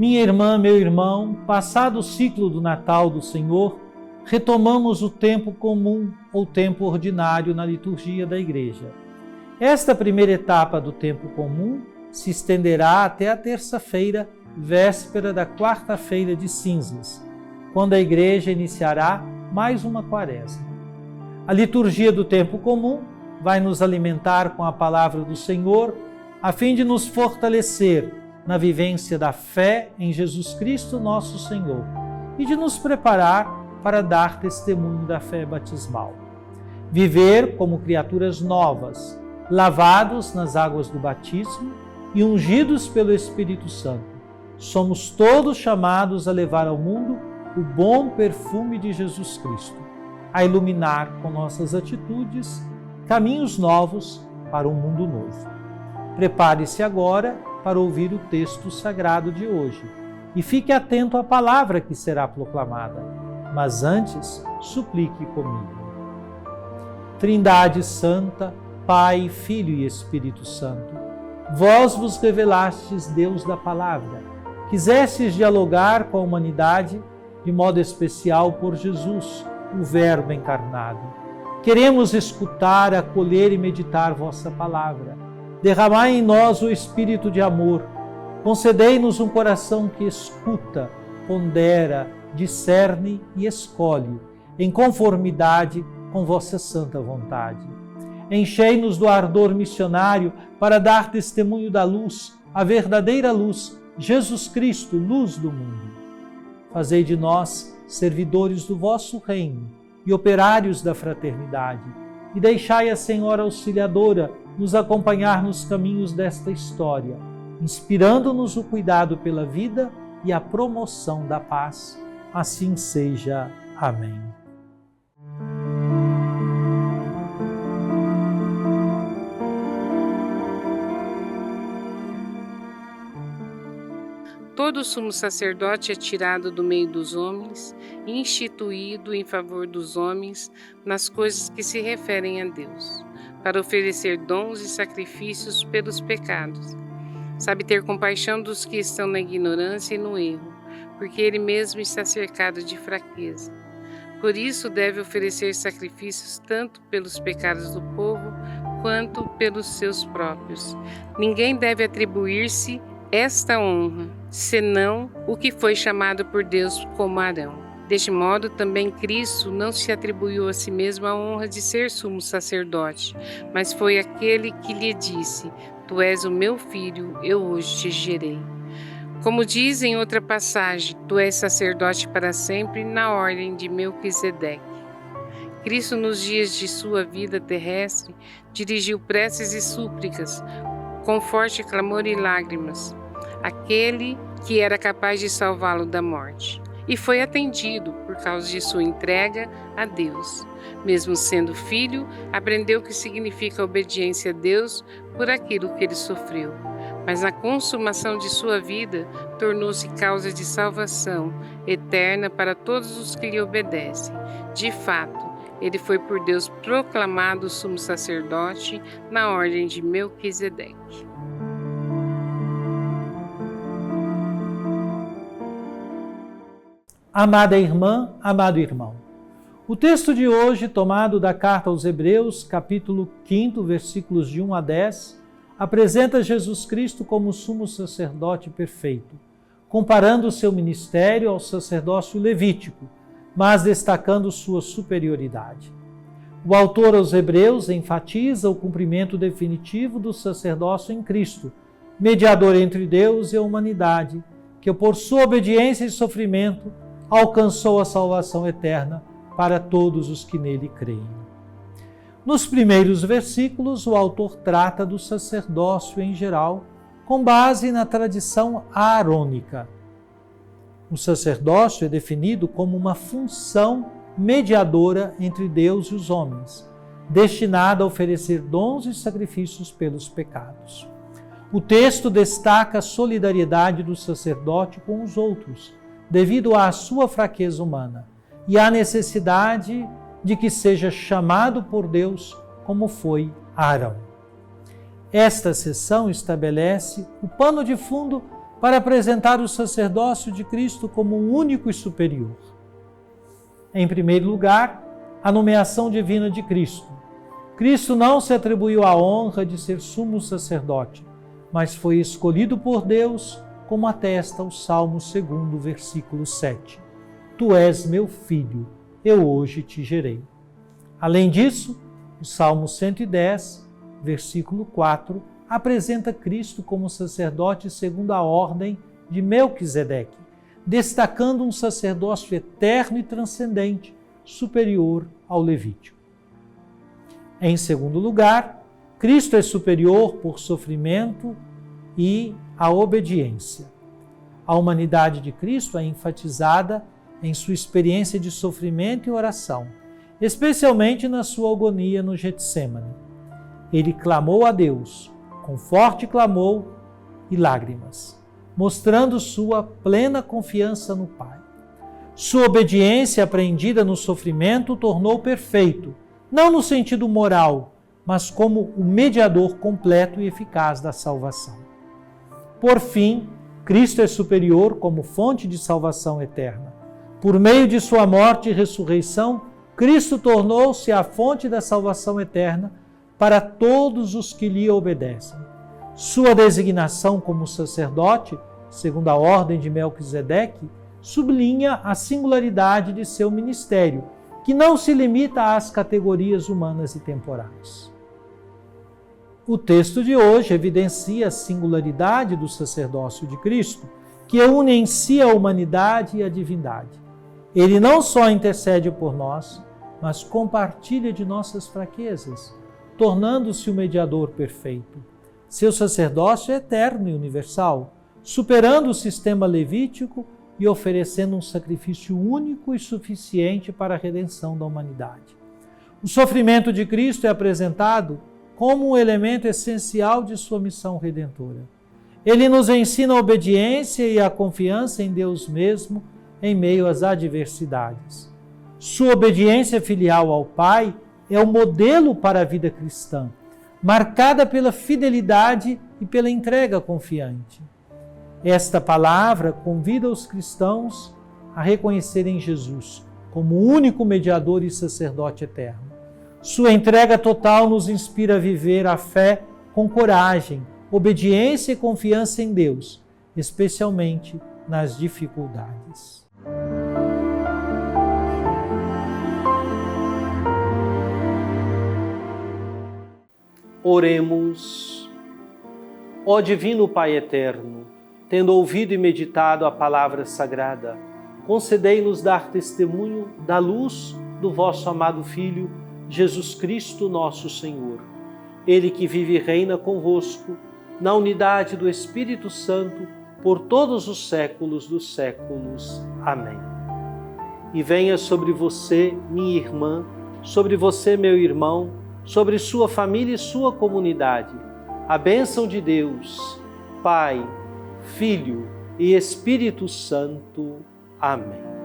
Minha irmã, meu irmão, passado o ciclo do Natal do Senhor, retomamos o tempo comum ou tempo ordinário na liturgia da Igreja. Esta primeira etapa do tempo comum se estenderá até a terça-feira, véspera da quarta-feira de cinzas, quando a Igreja iniciará mais uma quaresma. A liturgia do tempo comum vai nos alimentar com a palavra do Senhor, a fim de nos fortalecer na vivência da fé em Jesus Cristo, nosso Senhor, e de nos preparar para dar testemunho da fé batismal. Viver como criaturas novas, lavados nas águas do batismo e ungidos pelo Espírito Santo. Somos todos chamados a levar ao mundo o bom perfume de Jesus Cristo, a iluminar com nossas atitudes caminhos novos para um mundo novo. Prepare-se agora para ouvir o texto sagrado de hoje e fique atento à palavra que será proclamada, mas antes suplique comigo. Trindade Santa, Pai, Filho e Espírito Santo, vós vos revelastes Deus da palavra, quisestes dialogar com a humanidade de modo especial por Jesus, o Verbo encarnado. Queremos escutar, acolher e meditar vossa palavra. Derramai em nós o espírito de amor. Concedei-nos um coração que escuta, pondera, discerne e escolhe, em conformidade com vossa santa vontade. Enchei-nos do ardor missionário para dar testemunho da luz, a verdadeira luz, Jesus Cristo, luz do mundo. Fazei de nós servidores do vosso reino e operários da fraternidade, e deixai a Senhora Auxiliadora nos acompanhar nos caminhos desta história, inspirando-nos o cuidado pela vida e a promoção da paz. Assim seja. Amém. Todo sumo sacerdote é tirado do meio dos homens e instituído em favor dos homens nas coisas que se referem a Deus, para oferecer dons e sacrifícios pelos pecados. Sabe ter compaixão dos que estão na ignorância e no erro, porque ele mesmo está cercado de fraqueza. Por isso deve oferecer sacrifícios tanto pelos pecados do povo quanto pelos seus próprios. Ninguém deve atribuir-se esta honra, senão o que foi chamado por Deus como Arão. Deste modo, também Cristo não se atribuiu a si mesmo a honra de ser sumo sacerdote, mas foi aquele que lhe disse: Tu és o meu filho, eu hoje te gerei. Como diz em outra passagem, tu és sacerdote para sempre na ordem de Melquisedeque. Cristo, nos dias de sua vida terrestre, dirigiu preces e súplicas, com forte clamor e lágrimas, àquele que era capaz de salvá-lo da morte. E foi atendido por causa de sua entrega a Deus. Mesmo sendo filho, aprendeu o que significa obediência a Deus por aquilo que ele sofreu. Mas na consumação de sua vida, tornou-se causa de salvação eterna para todos os que lhe obedecem. De fato, ele foi por Deus proclamado sumo sacerdote na ordem de Melquisedeque. Amada irmã, amado irmão, o texto de hoje, tomado da carta aos Hebreus, capítulo 5, versículos de 1 a 10, apresenta Jesus Cristo como sumo sacerdote perfeito, comparando o seu ministério ao sacerdócio levítico, mas destacando sua superioridade. O autor aos Hebreus enfatiza o cumprimento definitivo do sacerdócio em Cristo, mediador entre Deus e a humanidade, que por sua obediência e sofrimento alcançou a salvação eterna para todos os que nele creem. Nos primeiros versículos, o autor trata do sacerdócio em geral, com base na tradição aarônica. O sacerdócio é definido como uma função mediadora entre Deus e os homens, destinada a oferecer dons e sacrifícios pelos pecados. O texto destaca a solidariedade do sacerdote com os outros, devido à sua fraqueza humana, e à necessidade de que seja chamado por Deus como foi Arão. Esta seção estabelece o pano de fundo para apresentar o sacerdócio de Cristo como único e superior. Em primeiro lugar, a nomeação divina de Cristo. Cristo não se atribuiu a honra de ser sumo sacerdote, mas foi escolhido por Deus, como atesta o Salmo 2, versículo 7. Tu és meu filho, eu hoje te gerei. Além disso, o Salmo 110, versículo 4, apresenta Cristo como sacerdote segundo a ordem de Melquisedeque, destacando um sacerdócio eterno e transcendente, superior ao levítico. Em segundo lugar, Cristo é superior por sofrimento e a obediência. A humanidade de Cristo é enfatizada em sua experiência de sofrimento e oração, especialmente na sua agonia no Getsêmani. Ele clamou a Deus, com forte clamor e lágrimas, mostrando sua plena confiança no Pai. Sua obediência aprendida no sofrimento o tornou perfeito, não no sentido moral, mas como o mediador completo e eficaz da salvação. Por fim, Cristo é superior como fonte de salvação eterna. Por meio de sua morte e ressurreição, Cristo tornou-se a fonte da salvação eterna para todos os que lhe obedecem. Sua designação como sacerdote, segundo a ordem de Melquisedeque, sublinha a singularidade de seu ministério, que não se limita às categorias humanas e temporais. O texto de hoje evidencia a singularidade do sacerdócio de Cristo, que une em si a humanidade e a divindade. Ele não só intercede por nós, mas compartilha de nossas fraquezas, tornando-se o mediador perfeito. Seu sacerdócio é eterno e universal, superando o sistema levítico e oferecendo um sacrifício único e suficiente para a redenção da humanidade. O sofrimento de Cristo é apresentado como um elemento essencial de sua missão redentora. Ele nos ensina a obediência e a confiança em Deus mesmo em meio às adversidades. Sua obediência filial ao Pai é o modelo para a vida cristã, marcada pela fidelidade e pela entrega confiante. Esta palavra convida os cristãos a reconhecerem Jesus como o único mediador e sacerdote eterno. Sua entrega total nos inspira a viver a fé com coragem, obediência e confiança em Deus, especialmente nas dificuldades. Oremos. Ó Divino Pai Eterno, tendo ouvido e meditado a palavra sagrada, concedei-nos dar testemunho da luz do vosso amado Filho, Jesus Cristo, nosso Senhor. Ele que vive e reina convosco, na unidade do Espírito Santo, por todos os séculos dos séculos. Amém. E venha sobre você, minha irmã, sobre você, meu irmão, sobre sua família e sua comunidade, a bênção de Deus, Pai, Filho e Espírito Santo. Amém.